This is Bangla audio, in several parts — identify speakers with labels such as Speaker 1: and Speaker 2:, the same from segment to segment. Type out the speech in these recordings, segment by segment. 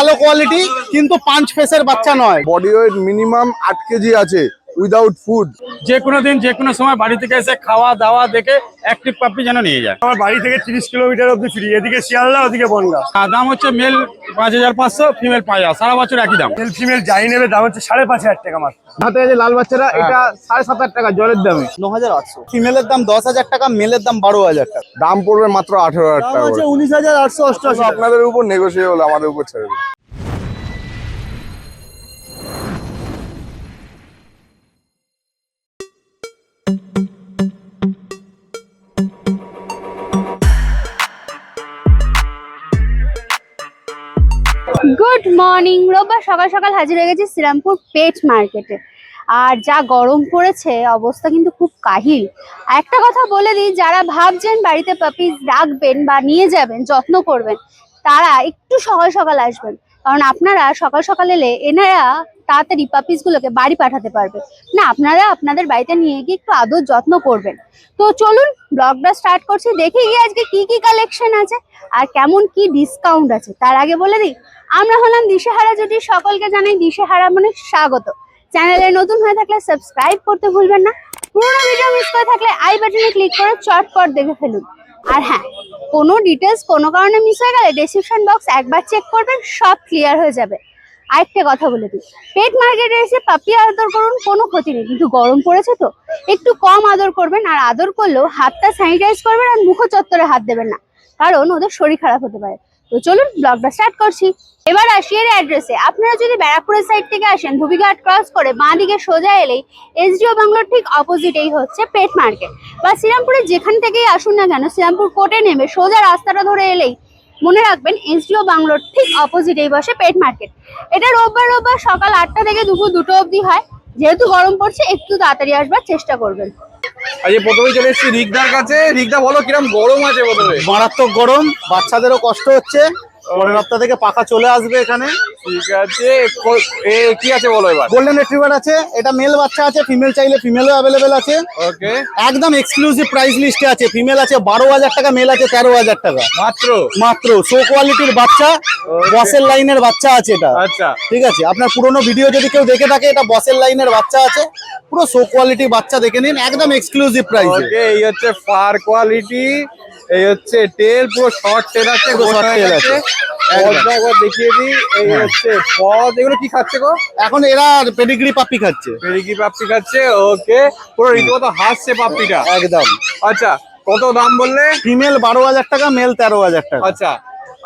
Speaker 1: ভালো কোয়ালিটি, কিন্তু 5 ফেসের বাচ্চা নয়।
Speaker 2: বডি ওয়েট মিনিমাম 8 কেজি আছে উইদাউট ফুড।
Speaker 3: যে কোনো দিন যে কোনো সময় বাড়ি থেকে এসে খাওয়া দাওয়া দেখে অ্যাক্টিভ পাপ্পি যেন নিয়ে যায়।
Speaker 4: আমার বাড়ি থেকে 30 কিলোমিটার অব্দি ফ্রি, এদিকে শিয়ালদা ওদিকে বনগা।
Speaker 3: দাম হচ্ছে মেল 5,500, ফিমেল 5,000, সারা বছর একই দাম।
Speaker 4: মেল ফিমেল যাই নেবে দাম হচ্ছে 5,500 টাকা মাত্র।
Speaker 2: হাতে আছে লাল বাচ্চারা, এটা 7,500 টাকা জলের দামে।
Speaker 1: 9,800। ফিমেলের দাম 10,000 টাকা, মেলের দাম 12,000 টাকা।
Speaker 2: দাম পড়বে মাত্র 18,000 টাকা করে।
Speaker 1: 19,888।
Speaker 2: আপনাদের উপর নেগোশিয়েবল, আমাদের উপর ছেড়ে দিন।
Speaker 5: Good morning. রোববার সকাল সকাল হাজির হয়ে গেছি শ্রীরামপুর পেট মার্কেটে। আর যা গরম পড়েছে, অবস্থা কিন্তু খুব কাহিল। একটা কথা বলে দিই, যারা ভাবছেন বাড়িতে পাপিজ রাখবেন বা নিয়ে যাবেন, যত্ন করবেন, তারা একটু সকাল সকাল আসবেন। কারণ আপনারা সকাল সকাল এলে এনারা তাড়াতাড়ি পাপিসগুলোকে বাড়ি পাঠাতে পারবে না। আপনারা আপনাদের বাড়িতে নিয়ে গিয়ে একটু আদর যত্ন করবেন। তো চলুন ব্লগটা স্টার্ট করছি। দেখে গিয়ে আজকে কি কি কালেকশন আছে আর কেমন কি ডিসকাউন্ট আছে। তার আগে বলে দিই, আমরা হলাম দিশেহারা জুটি। সকলকে জানাই দিশেহারা মানে স্বাগত। চ্যানেলে নতুন হয়ে থাকলে সাবস্ক্রাইব করতে ভুলবেন না। পুরোনো ভিডিও মিস করে থাকলে আই বাটনে ক্লিক করে চটপট দেখে ফেলুন। আর হ্যাঁ, কোনো ডিটেলস কোনো কারণে মিস হয়ে গেলে ডেসক্রিপশন বক্স একবার চেক করবেন, সব ক্লিয়ার হয়ে যাবে। আরেকটা কথা বলে দিই, পেট মার্কেটে এসে পাপি আদর করুন, কোনো ক্ষতি নেই, কিন্তু গরম পড়েছে তো একটু কম আদর করবেন। আর আদর করলেও হাতটা স্যানিটাইজ করবেন আর মুখ চত্বরে হাত দেবেন না, কারণ ওদের শরীর খারাপ হতে পারে। তো চলুন ব্লগটা স্টার্ট করছি। এবার আসি এর অ্যাড্রেসে। আপনারা যদি ব্যারাকপুরের সাইড থেকে আসেন, ধুবিঘাট ক্রস করে বাঁ দিকে সোজা এলেই এসডিও বাংলোর ঠিক অপোজিটেই হচ্ছে পেট মার্কেট। বা শ্রীরামপুরে যেখান থেকেই আসুন না কেন, শ্রীরামপুর কোর্টে নেমে সোজা রাস্তাটা ধরে এলেই মনে রাখবেন এসডিও বাংলোর ঠিক অপোজিটেই বসে পেট মার্কেট। এটা রোববার সকাল 8টা থেকে দুপুর 2টো অবধি হয়। যেহেতু গরম পড়ছে, একটু তাড়াতাড়ি আসবার চেষ্টা করবেন।
Speaker 2: আজকে প্রথমেই চলে এসেছি রিকদার কাছে। রিকদা বলো কিরম গরম আছে প্রথমে?
Speaker 1: মারাত্মক গরম, বাচ্চাদেরও কষ্ট হচ্ছে। পরের সপ্তাহ থেকে পাখা চলে আসবে এখানে।
Speaker 2: ঠিক আছে, কি আছে বলো এবার?
Speaker 1: গোল্ডেন রিট্রিভার আছে, এটা মেল বাচ্চা আছে, ফিমেল চাইলে ফিমেলও অ্যাভেলেবেল আছে।
Speaker 2: ওকে,
Speaker 1: একদম এক্সক্লুসিভ প্রাইস লিস্টে আছে। ফিমেল আছে 12,000 টাকা, মেল আছে 13,000 টাকা
Speaker 2: মাত্র
Speaker 1: মাত্র। শো কোয়ালিটির বাচ্চা, বসের লাইনের বাচ্চা আছে এটা।
Speaker 2: আচ্ছা,
Speaker 1: ঠিক আছে, আপনার পুরোনো ভিডিও যদি কেউ দেখে থাকে, এটা বসের লাইনের বাচ্চা আছে। পুরো শো কোয়ালিটি বাচ্চা দেখে নিন, একদম এক্সক্লুসিভ প্রাইসে।
Speaker 2: ওকে, এই হচ্ছে ফার কোয়ালিটি, এই হচ্ছে টেল, পুরো শর্ট টেল আছে,
Speaker 1: পুরো short tail আছে।
Speaker 2: একবার দেখিয়ে দিই। এই হচ্ছে পদ, এগুলো কি খাচ্ছে গো?
Speaker 1: এখন এরা পেডিগ্রি পাপ্পি খাচ্ছে।
Speaker 2: পেডিগ্রি পাপ্পি খাচ্ছে। ওকে, পুরো রীতিমতো হাসছে পাপ্পিটা
Speaker 1: একদম।
Speaker 2: আচ্ছা, কত দাম বললে?
Speaker 1: ফিমেল 12,000 টাকা, মেল 13,000 টাকা।
Speaker 2: আচ্ছা,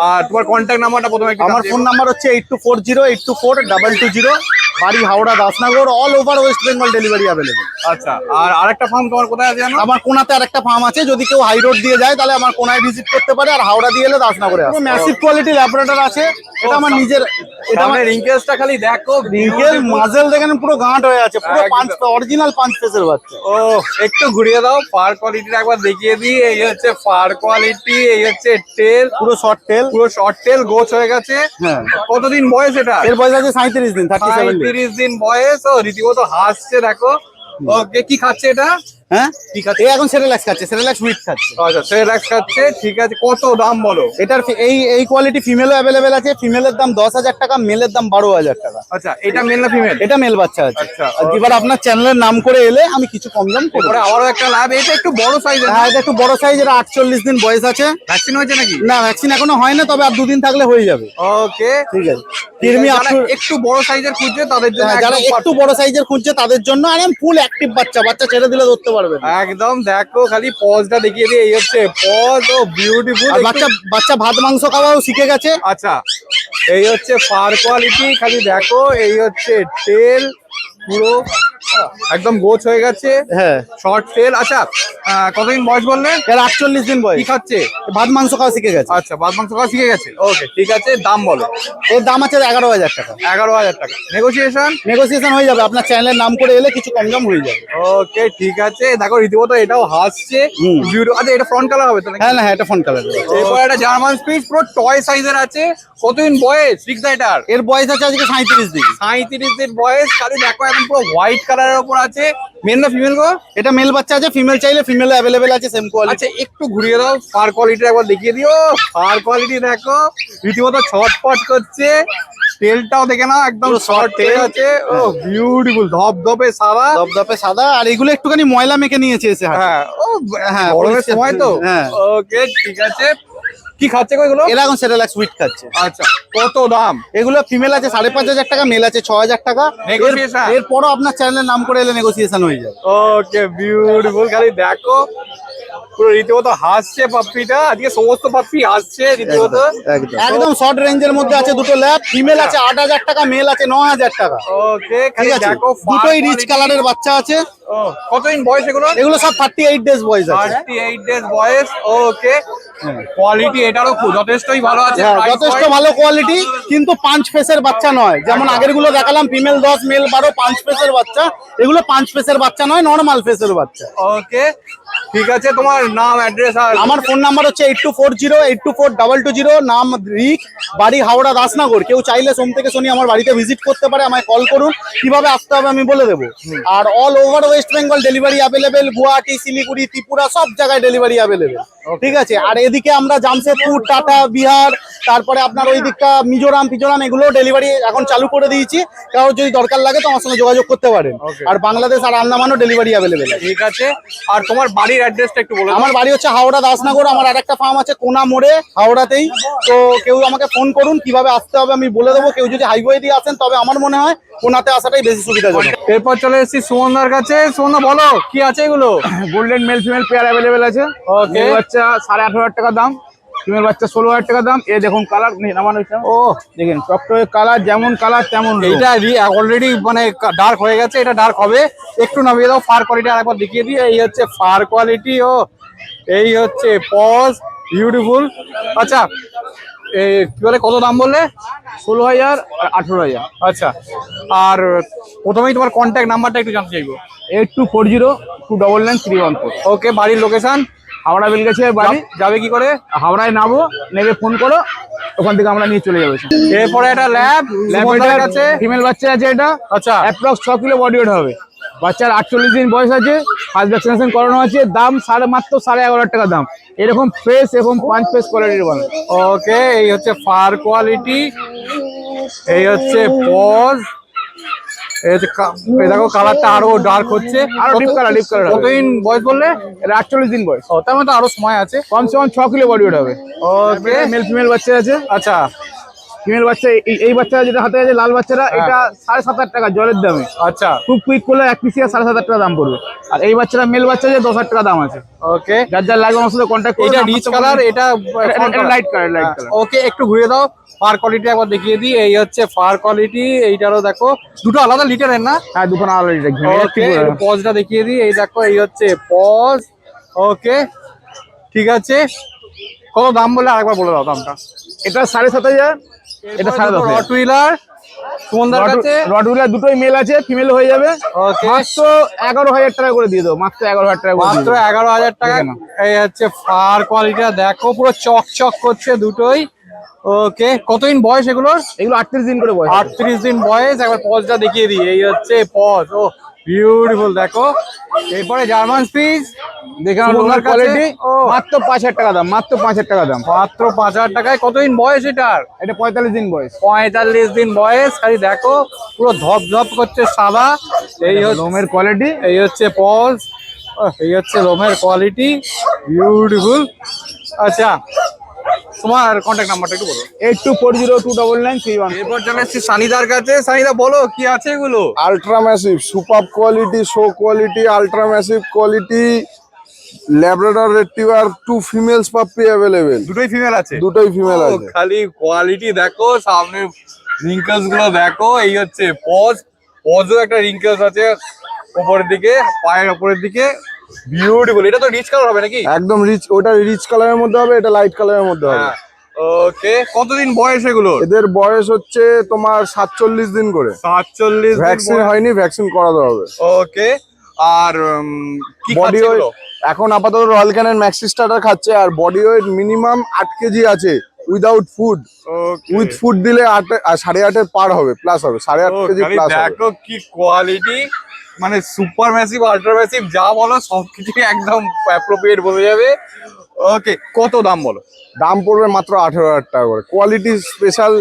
Speaker 2: আর তোমার কন্ট্যাক্ট নাম্বারটা প্রথমে একটু
Speaker 1: আমার ফোন নাম্বার হচ্ছে 8240824220। বাড়ি Howrah, Dasnagar, all over West Bengal delivery available.
Speaker 2: আচ্ছা, আর আরেকটা ফার্ম তোমার কোথায় আছে জানো?
Speaker 1: আমার কোনাতে আরেকটা ফার্ম আছে। যদি কেউ হাই রোড দিয়ে যায় তাহলে আমার কোনায় ভিজিট করতে পারে, আর হাওড়া দিয়ে এলে দাসনগরে আছে। ম্যাসিভ কোয়ালিটি ল্যাবরেটর আছে। এটা আমার নিজের, এটা আমার
Speaker 2: রিঙ্কেলসটা খালি দেখো,
Speaker 1: রিঙ্কেল মাজেল দেখেন পুরো গাঁট হয়ে আছে, পুরো
Speaker 2: একদম।
Speaker 1: পাঁচ অরিজিনাল 5 ফেসের বাচ্চা।
Speaker 2: ও একটু ঘুরিয়ে দাও, ফার কোয়ালিটিটা একবার দেখিয়ে দিই। এই হচ্ছে ফার কোয়ালিটি, এই হচ্ছে টেল,
Speaker 1: পুরো শর্ট টেল।
Speaker 2: পুরো শর্ট টেল, গোছ হয়ে গেছে।
Speaker 1: হ্যাঁ।
Speaker 2: কতদিন বয়স এটা?
Speaker 1: এর বয়স আছে 37 দিন, 37 দিন।
Speaker 2: 37 দিন বয়স। ও রীতিমতো হাসছে দেখো। ওকে, কি খাচ্ছে এটা?
Speaker 1: হ্যাঁ,
Speaker 2: কি খাচ্ছে?
Speaker 1: এই এখন সেরেলাক্স খাচ্ছে, সেরেলাক্স হুইট খাচ্ছে।
Speaker 2: আচ্ছা, সেরেলাক্স খাচ্ছে। ঠিক আছে, কত দাম বলো?
Speaker 1: এটার এই কোয়ালিটি ফিমেলও অ্যাভেলেবেল আছে। ফিমেলের দাম 10,000 টাকা, মেলের দাম 12,000 টাকা।
Speaker 2: আচ্ছা, এটা মেল না ফিমেল?
Speaker 1: এটা মেল বাচ্চা আছে।
Speaker 2: আচ্ছা,
Speaker 1: আর এবার আপনার চ্যানেলের নাম করে এলে আমি কিছু কম দাম করব।
Speaker 2: পরে আবারও একটা লাভ। এটা একটু বড় সাইজের।
Speaker 1: হ্যাঁ, এটা একটু বড় সাইজ। এটা 48 দিন বয়স আছে।
Speaker 2: ভ্যাকসিন হয়েছে নাকি?
Speaker 1: না, ভ্যাকসিন এখনো হয় না, তবে আর 2 দিন থাকলে হয়ে যাবে।
Speaker 2: ওকে,
Speaker 1: ঠিক আছে। কৃমি
Speaker 2: যারা একটু বড় সাইজের খুঁজছে তাদের জন্য
Speaker 1: যারা
Speaker 2: একদম
Speaker 1: একটু বড় সাইজের খুঁজছে তাদের জন্য। আর ফুল অ্যাক্টিভ বাচ্চা, বাচ্চা ছেড়ে দিলে ধরতে পারবে না।
Speaker 2: একদম। দেখো খালি পজটা দেখিয়ে দিই। এই হচ্ছে পজ। ও বিউটিফুল।
Speaker 1: আর বাচ্চা ভাত মাংস খাওয়াও শিখে গেছে।
Speaker 2: আচ্ছা, এই হচ্ছে ফার কোয়ালিটি, খালি দেখো। এই হচ্ছে টেল, পুরো একদম গোছ হয়ে গেছে।
Speaker 1: হ্যাঁ,
Speaker 2: শর্ট টেল। আচ্ছা, কতদিন বয়স বললে?
Speaker 1: এর 48 দিন বয়স।
Speaker 2: কি খাচ্ছে?
Speaker 1: ভাত মাংস খাওয়া শিখে গেছে।
Speaker 2: আচ্ছা, ভাত মাংস খাওয়া শিখে গেছে। ওকে, ঠিক আছে, দাম বলো?
Speaker 1: এর দাম আছে 11,000 টাকা।
Speaker 2: 11,000 টাকা। নেগোসিয়েশন?
Speaker 1: নেগোসিয়েশন হয়ে যাবে, আপনার চ্যানেলের নাম করে এলে কিছু কম দাম হয়ে যাবে।
Speaker 2: ওকে, ঠিক আছে। দেখো রীতিমতো এটাও হাসছে। আচ্ছা, এটা ফ্রন্ট কালার হবে তো নাকি?
Speaker 1: হ্যাঁ, এটা ফোন কালার।
Speaker 2: এরপর একটা জার্মান স্পিচ, পুরো টয় সাইজের আছে। কতদিন বয়স রিক্সা এটার?
Speaker 1: এর বয়স আছে আজকে 37 দিন।
Speaker 2: 37 দিন বয়স। খালি দেখো, এখন পুরো হোয়াইট কালার কালারের উপর আছে, মেল না ফিমেল গো?
Speaker 1: এটা মেল বাচ্চা আছে, ফিমেল চাইলে ফিমেল অ্যাভেলেবেল আছে সেম কোয়ালিটি।
Speaker 2: আচ্ছা একটু ঘুরিয়ে দাও, ফার কোয়ালিটি একবার দেখিয়ে দিও। ফার কোয়ালিটি দেখো রীতিমতো ছটফট করছে, তেলটাও দেখে না একদম
Speaker 1: পুরো
Speaker 2: শর্ট
Speaker 1: soft
Speaker 2: তেল
Speaker 1: tail।
Speaker 2: আছে। ও বিউটিফুল, ধপধপে সাদা।
Speaker 1: দপদপে সাদা, আর এগুলো একটুখানি ময়লা মেখে নিয়েছে এসে হাতে।
Speaker 2: হ্যাঁ ও
Speaker 1: হ্যাঁ,
Speaker 2: গরমের
Speaker 1: পরিষ্কার-
Speaker 2: সময় তো।
Speaker 1: হ্যাঁ।
Speaker 2: ওকে ঠিক আছে। কি খাচ্ছে গো এগুলো?
Speaker 1: এরা এখন সেরেলাক সুইট খাচ্ছে।
Speaker 2: আচ্ছা কত দাম?
Speaker 1: এগুলো ফিমেল আছে 5,500 টাকা, মেল আছে 6,000 টাকা।
Speaker 2: Negotiation?
Speaker 1: এরপরও আপনার চ্যানেলের নাম করে এলে নেগোসিয়েশন হয়ে যাবে।
Speaker 2: ওকে বিউটিফুল, খালি দেখো পুরো রীতিমতো হাসছে পাপ্পিটা। আজকে সমস্ত পাপ্পি হাসছে রীতিমতো।
Speaker 1: একদম শর্ট রেঞ্জের মধ্যে আছে দুটো ল্যাব, ফিমেল আছে 8,000 টাকা, মেল আছে 9,000 টাকা।
Speaker 2: ওকে
Speaker 1: ঠিক
Speaker 2: খালি
Speaker 1: আছে,
Speaker 2: দেখো
Speaker 1: দুটোই রিচ কালারের বাচ্চা আছে।
Speaker 2: কতদিন বয়স এগুলো?
Speaker 1: এগুলো সব 38 ডেজ বয়স আছে।
Speaker 2: 38 ডেজ বয়স। ওকে কোয়ালিটি এটারও খুব যথেষ্টই ভালো আছে।
Speaker 1: হ্যাঁ,
Speaker 2: price
Speaker 1: যথেষ্ট
Speaker 2: wise।
Speaker 1: ভালো কোয়ালিটি, কিন্তু 5 ফেসের বাচ্চা নয়। যেমন আগের গুলো দেখালাম ফিমেল 10 মেল 12, 5 ফেসের বাচ্চা। এগুলো 5 ফেসের বাচ্চা নয়, নর্মাল ফেসের বাচ্চা।
Speaker 2: ওকে ঠিক আছে, তোমার নাম অ্যাড্রেস আর
Speaker 1: আমার ফোন নাম্বার হচ্ছে 8240824220, নাম রিক, বাড়ি হাওড়া দাসনগর। কেউ চাইলে সোম থেকে শনি আমার বাড়িতে ভিজিট করতে পারে, আমায় কল করুন, কিভাবে আসতে হবে আমি বলে দেবো। আর all over West Bengal delivery available, Guwahati, Siliguri, Tripura সব জায়গায় ডেলিভারি অ্যাভেলেবেল। ঠিক আছে, আর এদিকে আমরা জামশেদপুর, টাটা, বিহার, তারপরে আপনার ওই দিকটা মিজোরাম এগুলো ডেলিভারি এখন চালু করে দিয়েছি। কারোর যদি দরকার লাগে তো আমার সঙ্গে যোগাযোগ করতে পারেন। আর বাংলাদেশ আর আন্দামানও ডেলিভারি অ্যাভেলেবেল আছে।
Speaker 2: ঠিক আছে। আর তোমার বাড়ির অ্যাড্রেসটা একটু বলো।
Speaker 1: আমার বাড়ি হচ্ছে হাওড়া দাসনগর, আমার আরেকটা ফার্ম আছে কোনা মোড়ে হাওড়াতেই। তো কেউ আমাকে ফোন করুন, কিভাবে আসতে হবে আমি বলে দেবো। কেউ যদি হাইওয়ে দিয়ে আসেন তবে আমার মনে হয় কোনাতে আসাটাই বেশি সুবিধাজনক।
Speaker 2: এরপর চলে এসেছি সুমনদার কাছে। সুমনদা বলো কি আছে এগুলো?
Speaker 3: Golden male female pair available আছে।
Speaker 2: Okay.
Speaker 3: মেল বাচ্চা 18,500 টাকা দাম, ফিমেল বাচ্চা 16,000 টাকা দাম। এ দেখুন কালার নামানো হয়েছে।
Speaker 2: ও
Speaker 3: দেখেন টকটকে কালার, যেমন কালার তেমন রূপ।
Speaker 2: এইটা অলরেডি মানে ডার্ক হয়ে গেছে, এটা ডার্ক হবে। একটু নামিয়ে দাও, ফার কোয়ালিটি আরেকবার দেখিয়ে দিই। এই হচ্ছে ফার কোয়ালিটি। ও এই হচ্ছে পজ, বিউটিফুল। আচ্ছা এই কি বলে, কত দাম বললে?
Speaker 3: 16,000 আর 18,000।
Speaker 2: আচ্ছা, আর প্রথমেই তোমার কন্ট্যাক্ট নাম্বারটা একটু জানতে চাইবো।
Speaker 3: 8240299314।
Speaker 2: ওকে, বাড়ির লোকেশন?
Speaker 3: হাওড়া বেলগেছে বাড়ি।
Speaker 2: যাবে কি করে?
Speaker 3: হাওড়ায় নামো, নেবে ফোন করো, ওখান থেকে আমরা নিয়ে চলে যাবো।
Speaker 2: এরপরে একটা ল্যাব সুমনদার কাছে।
Speaker 3: ফিমেল বাচ্চা আছে, এটা
Speaker 2: আচ্ছা
Speaker 3: অ্যাপ্রক্স 6 কিলো বডি ওয়েট হবে। বাচ্চার 48 দিন বয়স আছে, ফার্স্ট ভ্যাকসিনেশন করানো আছে। দাম মাত্র 11,500 টাকা দাম। এরকম ফ্রেশ এবং 5 ফেস কোয়ালিটির বানো।
Speaker 2: ওকে, এই হচ্ছে ফার কোয়ালিটি, এই হচ্ছে পজ, এই হচ্ছে এই দেখো কালারটা আরো ডার্ক হচ্ছে,
Speaker 3: আরো ডিপ কালার।
Speaker 2: কতদিন বয়স বললে?
Speaker 3: এটা 48 দিন বয়স।
Speaker 2: ও তার মানে তো আরো সময় আছে।
Speaker 3: কমসে কম 6 কিলো বডি ওয়েট হবে।
Speaker 2: ওকে
Speaker 3: মেল ফিমেল বাচ্চা আছে।
Speaker 2: আচ্ছা
Speaker 3: ফিমেল বাচ্চা এই বাচ্চা যেটা হাতে আছে লাল বাচ্চাটা, এটা 7,500 টাকা জলের দামে।
Speaker 2: আচ্ছা
Speaker 3: খুব কুইক করলে 1 পিস 7,500 টাকা দাম পড়বে। আর এই বাচ্চাটা মেল বাচ্চা যে 10,000 টাকা দাম আছে।
Speaker 2: ওকে,
Speaker 3: যার যার লাগবে আমার সাথে কন্ট্যাক্ট করুন।
Speaker 2: এটা রিচ কালার, এটা
Speaker 3: লাইট কালার।
Speaker 2: ওকে, একটু ঘুরিয়ে দাও, ফার কোয়ালিটি একবার দেখিয়ে দিই। এই হচ্ছে ফার কোয়ালিটি, এইটারও দেখো দুটো আলাদা লিটারের না?
Speaker 3: হ্যাঁ, দুখানা আলাদা দেখবেন।
Speaker 2: ওকে, একটু পজটা দেখিয়ে দিই। এই দেখো, এই হচ্ছে পজ। ওকে ঠিক আছে, কত দাম বলে আরেকবার বলে দাও দামটা।
Speaker 3: এটা 7,500, এটা 10,500।
Speaker 2: রটউইলার সুমনদার কাছে।
Speaker 3: রটউইলার দুটোই মেল আছে, ফিমেল হয়ে যাবে।
Speaker 2: ওকে,
Speaker 3: মাত্র 11,000 টাকা করে দিয়ে দেবো। মাত্র 11,000 টাকা করে দিয়ে
Speaker 2: মাত্র
Speaker 3: দেবো।
Speaker 2: 11,000 টাকা।
Speaker 3: দেখে নাও।
Speaker 2: এই হচ্ছে ফার কোয়ালিটিটা দেখো, পুরো চকচক করছে দুটোই। ওকে, কতদিন বয়স এগুলোর?
Speaker 3: এগুলো 38 দিন করে বয়স।
Speaker 2: 38 দিন বয়স। একবার পজটা দেখিয়ে দিই। এই হচ্ছে পজ। ও বিউটিফুল দেখো। এরপরে জার্মান স্পিচ
Speaker 3: দেখে
Speaker 2: সুমনদার কাছে।
Speaker 3: কোয়ালিটি
Speaker 2: ও
Speaker 3: মাত্র 5,000 টাকা দাম। মাত্র 5,000 টাকা দাম।
Speaker 2: মাত্র 5,000 টাকায়। কতদিন বয়স এটার?
Speaker 3: এটা 45 দিন বয়স।
Speaker 2: 45 দিন বয়স। খালি দেখো পুরো ধপ ধপ করছে সাদা। এই হচ্ছে
Speaker 3: লোমের কোয়ালিটি।
Speaker 2: এই হচ্ছে পজ, এই হচ্ছে লোমের কোয়ালিটি, বিউটিফুল। আচ্ছা, তোমার কন্ট্যাক্ট নাম্বারটা একটু বলো।
Speaker 3: 8240299314।
Speaker 2: এরপর চলে এসেছি সানিদার কাছে। সানিদা বলো কি আছে এগুলো?
Speaker 6: Ultra massive super quality, show quality, ultra massive quality, Labrador retriever, 2 females puppy available.
Speaker 2: দুটোই ফিমেল আছে?
Speaker 6: দুটোই ফিমেল
Speaker 2: ও,
Speaker 6: আছে।
Speaker 2: খালি কোয়ালিটি দেখো, সামনে রিঙ্কেলস গুলো দেখো। এই হচ্ছে পজ, পজও একটা রিঙ্কেলস আছে উপরের দিকে, পায়ের উপরের দিকে, বিউটিফুল। এটা তো রিচ কালার হবে নাকি?
Speaker 6: একদম রিচ, ওটা রিচ কালারের মধ্যে হবে, এটা লাইট কালারের মধ্যে হবে।
Speaker 2: ওকে, কতদিন বয়স এগুলো?
Speaker 6: এদের বয়স হচ্ছে তোমার 47 দিন করে।
Speaker 2: 47
Speaker 6: ভ্যাকসিন হয়নি, ভ্যাকসিন করাতে হবে।
Speaker 2: ওকে, আর কি
Speaker 6: বডি
Speaker 2: খাচ্ছে
Speaker 6: ওয়েট
Speaker 2: এগুলো?
Speaker 6: এখন আপাতত রয়্যাল ক্যানের ম্যাক্সি স্টার্টার খাচ্ছে, আর বডি ওয়েট মিনিমাম 8 কেজি আছে without food.
Speaker 2: Okay,
Speaker 6: with food দিলে 8 আর 8.5 পার হবে, প্লাস হবে 8.5 কেজি
Speaker 2: খালি
Speaker 6: প্লাস হবে।
Speaker 2: দেখো কি কোয়ালিটি। মানে সুপার ম্যাসিভ আল্ট্রা ম্যাসিভ যা বলো সবকিছু একদম অ্যাপ্রোপ্রিয়েট বলে যাবে। ওকে, কত দাম বলো?
Speaker 6: দাম পড়বে মাত্র 18,000 টাকা করে। কোয়ালিটি স্পেশাল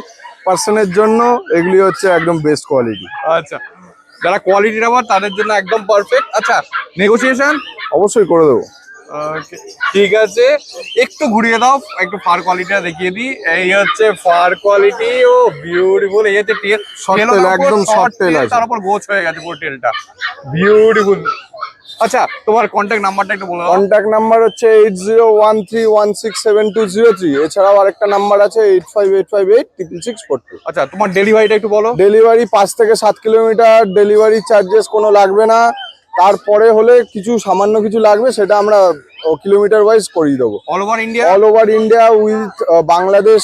Speaker 6: পার্সনের জন্য এগুলি হচ্ছে একদম বেস্ট কোয়ালিটি।
Speaker 2: আচ্ছা, যারা কোয়ালিটি রাবার তাদের জন্য একদম পারফেক্ট। আচ্ছা, নেগোসিয়েশন
Speaker 6: অবশ্যই করে দেবো।
Speaker 2: ওকে, ঠিক আছে, একটু ঘুরিয়ে দাও, একটু ফার কোয়ালিটিটা দেখিয়ে দিই। এই হচ্ছে ফার কোয়ালিটি, ও বিউটিফুল। এই হচ্ছে টেল,
Speaker 6: Short tail, একদম short tail আছে।
Speaker 2: তার উপর গোছ হয়ে গেছে পুরো টেলটা, বিউটিফুল। আচ্ছা, তোমার কন্ট্যাক্ট নাম্বারটা একটু বলে দাও।
Speaker 6: কন্ট্যাক্ট নাম্বার হচ্ছে 8013167203। এছাড়াও আরেকটা নাম্বার আছে 8585866642।
Speaker 2: আচ্ছা, তোমার ডেলিভারিটা একটু বলো।
Speaker 6: ডেলিভারি 5 থেকে 7 কিলোমিটার, ডেলিভারি চার্জেস কোনো লাগবে না। তারপরে হলে কিছু সামান্য কিছু লাগবে, সেটা আমরা কিলোমিটার ওয়াইজ করিয়ে দেবো।
Speaker 2: All over India?
Speaker 6: All over India with Bangladesh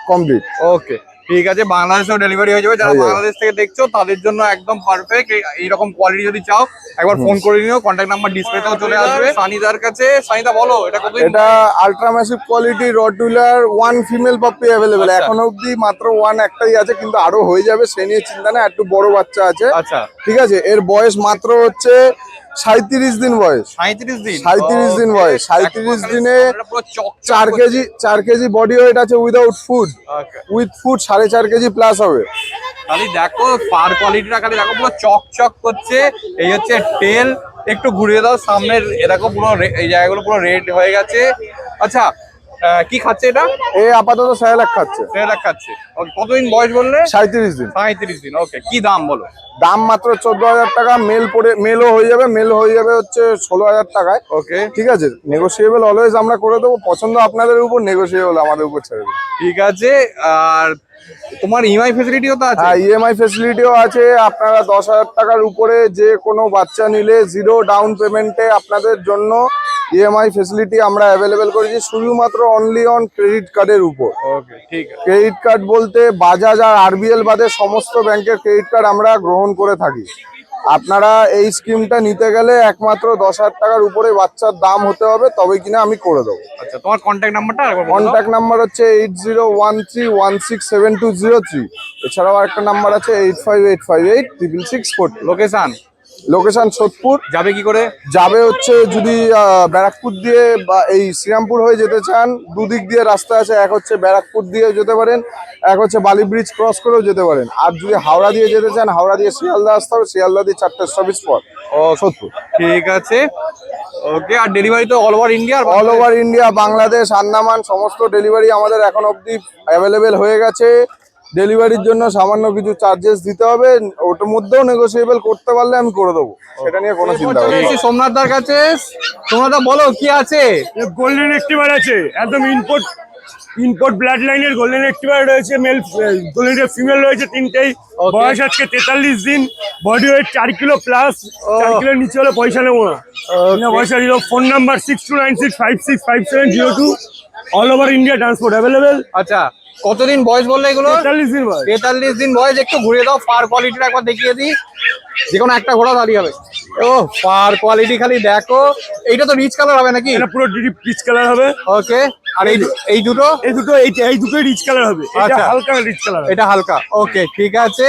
Speaker 6: complete.
Speaker 2: Okay, ঠিক আছে, বাংলাদেশেও ডেলিভারি হয়ে যাবে। যারা
Speaker 6: হয়ে যাবে।
Speaker 2: বাংলাদেশ থেকে দেখছো তাদের জন্য একদম পারফেক্ট। এইরকম কোয়ালিটি যদি চাও একবার ফোন করে নিও, কন্ট্যাক্ট নাম্বার ডিসপ্লেতেও চলে আসবে। সানিদার কাছে, সানিদা বলো এটা কত?
Speaker 6: এটা ultra massive quality rottweiler, 1 female puppy available.
Speaker 2: আচ্ছা।
Speaker 6: এখন অবধি মাত্র 1 একটাই আছে, কিন্তু আরো হয়ে যাবে, সে নিয়ে চিন্তা নেই। একটু বড় বাচ্চা আছে,
Speaker 2: আচ্ছা,
Speaker 6: ঠিক আছে। এর বয়স মাত্র হচ্ছে 37 দিন বয়স।
Speaker 2: 37 দিন?
Speaker 6: 37 দিন বয়স। 37 দিনে 4 কেজি বডি ওয়েট আছে without food. With food 4.5 KG plus হবে।
Speaker 2: খালি দেখো ফার কোয়ালিটিটা, খালি দেখো পুরো চকচক করছে। এই হচ্ছে টেল, একটু ঘুরিয়ে দাও সামনের, এ দেখো পুরো এই জায়গাগুলো পুরো রেড হয়ে গেছে। আচ্ছা, কি খাচ্ছে এটা?
Speaker 6: এ আপাতত 6 লাখ খাচ্ছে।
Speaker 2: 6 লাখ খাচ্ছে। ওকে, কতদিন বয়স বললে?
Speaker 6: 37 দিন।
Speaker 2: 37 দিন। ওকে, কি দাম বলো?
Speaker 6: দাম মাত্র 14,000 টাকা। মেলও হয়ে যাবে হচ্ছে 16,000 টাকায়।
Speaker 2: ওকে,
Speaker 6: ঠিক আছে, নেগোসিয়েবল অলওয়েজ আমরা করে দেবো। পছন্দ আপনাদের উপর, নেগোসিয়েবল আমাদের উপর ছেড়ে দেবো।
Speaker 2: ঠিক আছে। আর তোমার ইএমআই ফেসিলিটিও তো আছে?
Speaker 6: হ্যাঁ, ইএমআই ফেসিলিটিও আছে। আপনারা 10,000 টাকার উপরে যে কোনো বাচ্চা নিলে 0 ডাউন পেমেন্টে আপনাদের জন্য ইএমআই ফেসিলিটি আমরা অ্যাভেলেবেল করেছি, শুধুমাত্র অনলি অন ক্রেডিট কার্ডের উপর।
Speaker 2: ওকে, ঠিক আছে।
Speaker 6: ক্রেডিট কার্ড বলতে বাজাজ আর আরবিএল বাদে সমস্ত ব্যাংকের ক্রেডিট কার্ড আমরা গ্রহণ করে থাকি। আপনারা এই স্কিমটা নিতে গেলে একমাত্র 10,000 টাকার উপরে বাচ্চার দাম হতে হবে, তবে কিনা আমি করে দেবো।
Speaker 2: আচ্ছা, তোমার কন্ট্যাক্ট নাম্বারটা আরেকবার বলো তো।
Speaker 6: কন্ট্যাক্ট নাম্বার হচ্ছে 8013167203। এছাড়াও একটা নাম্বার আছে 8585866642।
Speaker 2: লোকেশন?
Speaker 6: লোকেশন সোদপুর।
Speaker 2: যাবে কি করে?
Speaker 6: যাবে হচ্ছে যদি ব্যারাকপুর দিয়ে বা এই শ্রীরামপুর হয়ে যেতে চান, দুদিক দিয়ে রাস্তা আছে। এক হচ্ছে ব্যারাকপুর দিয়ে যেতে পারেন, এক হচ্ছে বালি ব্রিজ ক্রস করেও যেতে পারেন। আর যদি হাওড়া দিয়ে যেতে চান, হাওড়া দিয়ে শিয়ালদা আসতে হবে, শিয়ালদা দিয়ে 4টে স্টপেজ পর সোদপুর।
Speaker 2: ঠিক আছে। ওকে, আর ডেলিভারি তো all over India?
Speaker 6: All over India, Bangladesh, Andaman সমস্ত ডেলিভারি আমাদের এখন অবধি অ্যাভেলেবেল হয়ে গেছে। ডেলিভারির জন্য সামান্য কিছু চার্জেস দিতে হবে, ওটার মধ্যেও নেগোসিয়েবল করতে পারলে আমি করে দেবো, সেটা নিয়ে কোনো চিন্তা
Speaker 2: চলে
Speaker 6: নেই।
Speaker 2: এসেছি সোমনাথ দার কাছে। সোমনাথ দা বলো কি আছে?
Speaker 4: গোল্ডেন রেক্টিভার আছে, একদম ইম্পোর্ট ব্লাড লাইনের গোল্ডেন রেক্টিভার রয়েছে। মেল গোল্ডেন ফিমেল রয়েছে 3টেই।
Speaker 2: Okay.
Speaker 4: বয়স আজকে 43 দিন, বডি ওয়েট 4 কিলো প্লাস। 4 কিলোর নিচে হলে পয়সা নেবো না। পয়সা দিল। Phone number 6296565702। All over India transport available.
Speaker 2: আচ্ছা, কতদিন বয়স বললে এগুলো?
Speaker 4: 43 দিন বয়স।
Speaker 2: 43 দিন বয়স। একটু ঘুরে দাও, ফার কোয়ালিটিটা একবার দেখিয়ে দিই। যে কোনো একটা ঘোড়া দাঁড়িয়ে হবে। ও ফার কোয়ালিটি খালি দেখো। এইটা তো রিচ কালার হবে নাকি?
Speaker 4: এটা পুরো ডিপ রিচ কালার হবে।
Speaker 2: ওকে, আর এই দুটো?
Speaker 4: এই দুটোই রিচ কালার হবে। এটা
Speaker 2: আচ্ছা।
Speaker 4: হালকা রিচ কালার।
Speaker 2: এটা হালকা। ওকে, ঠিক আছে।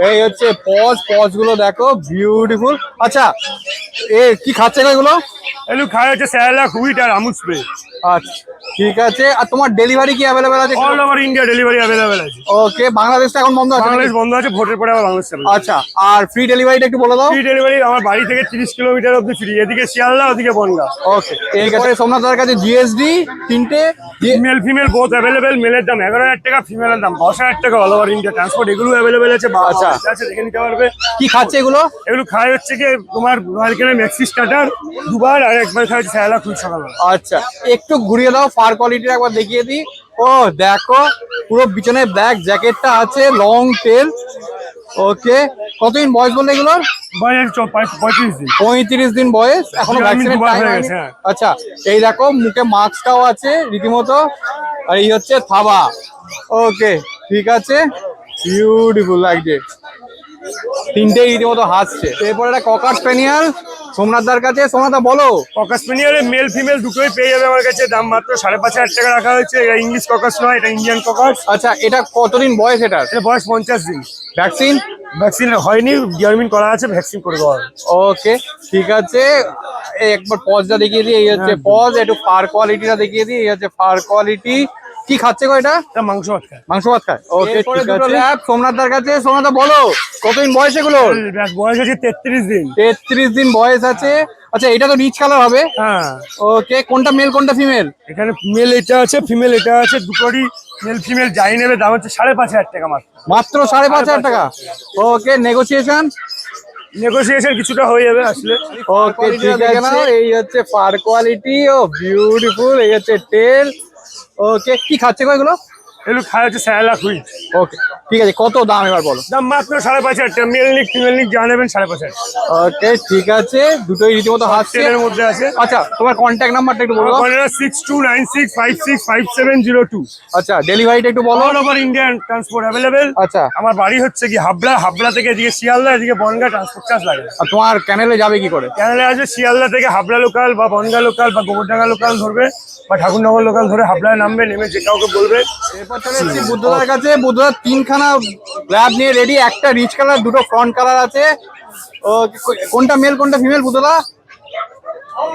Speaker 2: এই হচ্ছে পজ গুলো দেখো, বিউটিফুল। আচ্ছা, এ কি খাচ্ছে না এগুলো?
Speaker 4: এগুলো খাওয়া হচ্ছে স্যালাক, হুইট আর আমুল স্প্রে।
Speaker 2: আচ্ছা, ঠিক আছে। আর তোমার ডেলিভারি কি অ্যাভেলেবেল আছে?
Speaker 4: All over India delivery available আছে।
Speaker 2: ওকে, বাংলাদেশটা এখন বন্ধ আছে?
Speaker 4: বাংলাদেশ বন্ধ আছে, ভোটের পরে আবার বাংলাদেশ যাবে।
Speaker 2: আচ্ছা, আর ফ্রি ডেলিভারিটা একটু বলে দাও।
Speaker 4: ফ্রি ডেলিভারি আমার বাড়ি থেকে 30 কিলোমিটার অবধি ফ্রি। এদিকে শিয়ালদা, ওদিকে বনগা।
Speaker 2: ওকে, ঠিক আছে। সোমনাথ দার কাছে জিএসডি 3টে,
Speaker 4: মেল ফিমেল বোথ অ্যাভেলেবেল। মেলের দাম 11,000 টাকা, ফিমেলের দাম 10,000 টাকা। অল ওভার ইন্ডিয়া ট্রান্সপোর্ট এগুলো অ্যাভেলেবেল আছে।
Speaker 2: আচ্ছা।
Speaker 4: আছে, দেখে নিতে পারবে।
Speaker 2: কি খাচ্ছে এগুলো?
Speaker 4: এগুলো খায় হচ্ছে কি তোমার রয়্যাল ক্যানিন ম্যাক্সি স্টার্টার 2 বার, আর 1 বার খায় স্যালাক হুইট সকালবেলা।
Speaker 2: আচ্ছা, একটু ঘুরিয়ে দাও, ফার কোয়ালিটিটা একবার দেখিয়ে দিই। ও দেখো, পুরো পিছনে ব্ল্যাক জ্যাকেটটা আছে, লং টেল। ওকে, কতদিন বয়স বললে এগুলোর?
Speaker 4: বয়স 35 দিন।
Speaker 2: 35 দিন বয়স, এখনো
Speaker 4: আমি
Speaker 2: ভ্যাকসিনের
Speaker 4: দুবার
Speaker 2: টাইম
Speaker 4: হয়ে
Speaker 2: হয়নি।
Speaker 4: গেছে, হ্যাঁ।
Speaker 2: আচ্ছা, এই দেখো মুখে মাস্কটাও আছে রীতিমতো, আর এই হচ্ছে থাবা। ওকে, ঠিক আছে, বিউটিফুল লাগছে। 3টেই রীতিমতো হাসছে। এরপর একটা ককার স্প্যানিয়াল সোমনাথ দার কাছে। সোমনাথ দা বলো।
Speaker 4: ককাস স্প্যানিয়েলের মেল ফিমেল দুটোই পেয়ে যাবে আমার কাছে। দাম মাত্র 5,500 টাকা রাখা হয়েছে। এটা ইংলিশ ককাস নয়, এটা ইন্ডিয়ান ককাস।
Speaker 2: আচ্ছা, এটা কতদিন বয়স এটার?
Speaker 4: এটা বয়স 50 দিন।
Speaker 2: ভ্যাকসিন?
Speaker 4: ভ্যাকসিন হয়নি, ডিওয়ার্মিং করা আছে, ভ্যাকসিন করে দেওয়া হবে।
Speaker 2: ওকে ঠিক আছে, এই একবার পজটা দেখিয়ে দিই, এই হচ্ছে পজ, একটু ফার কোয়ালিটিটা দেখিয়ে দিই, এই হচ্ছে ফার কোয়ালিটি। কি খাচ্ছে গো এটা?
Speaker 4: এটা মাংস ভাত খায়।
Speaker 2: মাংস ভাত খায়। ওকে ঠিক আছে। সোমনাথদার কাছে, সোমনাথদা বলো কতদিন বয়স এগুলো?
Speaker 4: বয়স আছে 33 দিন।
Speaker 2: 33 দিন বয়স আছে। আচ্ছা এটা তো রিচ কালার হবে।
Speaker 4: হ্যাঁ।
Speaker 2: ওকে, কোনটা মেল কোনটা ফিমেল?
Speaker 4: এখানে মেল এটা আছে, ফিমেল এটা আছে, দুটোরই মেল ফিমেল যাই নেবে দাম হচ্ছে 5,500 টাকা মাত্র।
Speaker 2: মাত্র 5,500 টাকা। ওকে, নেগোসিয়েশন
Speaker 4: নেগোসিয়েশন কিছুটা হয়ে যাবে আসলে।
Speaker 2: ওকে ঠিক আছে। এই হচ্ছে ফার কোয়ালিটি, ও বিউটিফুল। এই হচ্ছে টেল। ওকে, কি খাচ্ছে গো এগুলো?
Speaker 4: এগুলো খাওয়া হচ্ছে 6,00,000 হুইট।
Speaker 2: ওকে ঠিক আছে, কত দাম এবার বলো?
Speaker 4: দাম মাত্র 5,500 টাকা। মেল নিক ফিমেল নিক যা নেবেন 5,500।
Speaker 2: ওকে ঠিক আছে, দুটোই রীতিমতো হাসছে।
Speaker 4: তেলের মধ্যে আছে।
Speaker 2: আচ্ছা তোমার কন্ট্যাক্ট নাম্বারটা একটু বলো।
Speaker 4: 6296565702।
Speaker 2: আচ্ছা ডেলিভারিটা একটু বলো।
Speaker 4: All over Indian transport available.
Speaker 2: আচ্ছা,
Speaker 4: আমার বাড়ি হচ্ছে কি হাবড়া, হাবড়া থেকে এদিকে শিয়ালদা, এদিকে বনগা, ট্রান্সপোর্ট চার্জ লাগে।
Speaker 2: আর তোমার চ্যানেলে যাবে কি করে?
Speaker 4: চ্যানেলে আছে শিয়ালদা থেকে হাবড়া লোকাল বা বনগা লোকাল বা গোবরডাঙ্গা লোকাল ধরবে বা ঠাকুরনগর লোকাল ধরে হাবড়ায় নামবে, নেমে যে কাউকে বলবে।
Speaker 2: এরপর চলে এসেছি বুদ্ধদার কাছে। বুদ্ধদার 3খানা ল্যাব নিয়ে রেডি, একটা রিচ কালার, দুটো ফ্রন্ট কালার আছে। ও কোনটা মেল কোনটা ফিমেল বুদ্ধদা?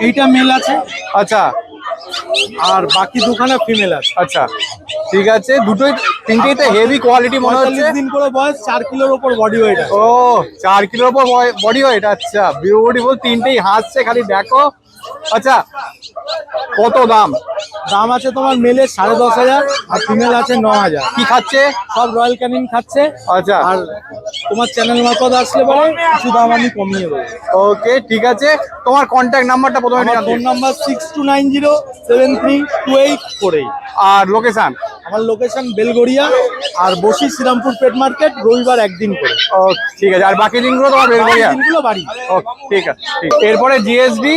Speaker 1: এইটা মেল আছে
Speaker 2: আচ্ছা
Speaker 1: আর বাকি দুখানা ফিমেল আছে।
Speaker 2: আচ্ছা ঠিক আছে, দুটোই তিনটেই তো হেভি কোয়ালিটি মনে হচ্ছে।
Speaker 1: 45 দিন করে বয়স, 4 কিলোর উপর বডি ওয়েট আছে।
Speaker 2: ও 4 কিলোর উপর বডি ওয়েট। আচ্ছা বিউটিফুল, তিনটেই হাসছে, খালি দেখো। আচ্ছা কত দাম?
Speaker 1: দাম আছে তোমার মেলের 10,500 আর ফিমেল আছে 9,000।
Speaker 2: কি খাচ্ছে?
Speaker 1: সব রয়্যাল ক্যানিন খাচ্ছে।
Speaker 2: আচ্ছা
Speaker 1: আর তোমার চ্যানেল মারফত আসলে পরে কিছু দাম আমি কমিয়ে দেবো।
Speaker 2: ওকে ঠিক আছে, তোমার কন্ট্যাক্ট নাম্বারটা প্রথমে
Speaker 1: আমার
Speaker 2: জানতে
Speaker 1: ফোন নাম্বার 6290732848।
Speaker 2: আর লোকেশন?
Speaker 1: আমার লোকেশন বেলগড়িয়া আর বসি শ্রীরামপুর পেট মার্কেট, রবিবার একদিন করে।
Speaker 2: ও ঠিক আছে, আর বাকি দিনগুলো তোমার বের করে
Speaker 1: দিনগুলো বাড়ি।
Speaker 2: ওকে ঠিক আছে। এরপরে জিএসডি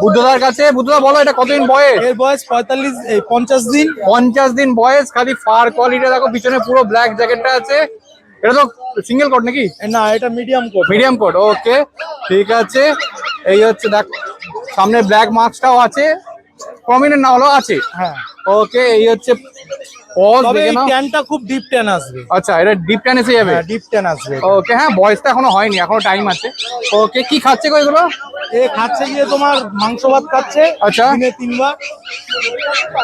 Speaker 2: বুদ্ধদার কাছে। বুদ্ধদা বলো এটা কতদিন বয়স?
Speaker 1: এর বয়স 50 দিন।
Speaker 2: 50 দিন বয়স, খালি ফার কোয়ালিটি দেখো, পিছনে পুরো ব্ল্যাক জ্যাকেটটা আছে। এটা তো সিঙ্গেল কোট নাকি?
Speaker 1: না, এটা medium coat.
Speaker 2: Medium coat. Okay ঠিক আছে, এই হচ্ছে দেখ, সামনে ব্ল্যাক মার্কসটাও আছে, প্রমিনেন্ট না হলেও আছে।
Speaker 1: হ্যাঁ।
Speaker 2: ওকে এই হচ্ছে পজ
Speaker 1: তবে
Speaker 2: দেখে
Speaker 1: এই
Speaker 2: নাও।
Speaker 1: ট্যানটা খুব ডিপ ট্যান আসবে।
Speaker 2: আচ্ছা এটা ডিপ ট্যান এসে যাবে।
Speaker 1: হ্যাঁ, ডিপ ট্যান আসবে।
Speaker 2: ওকে হ্যাঁ, বয়সটা এখনো হয়নি, এখনো টাইম আছে। ওকে কি খাচ্ছে গো এগুলো?
Speaker 1: এ খাচ্ছে গিয়ে তোমার মাংস ভাত খাচ্ছে।
Speaker 2: আচ্ছা।
Speaker 1: দিনে 3 বার।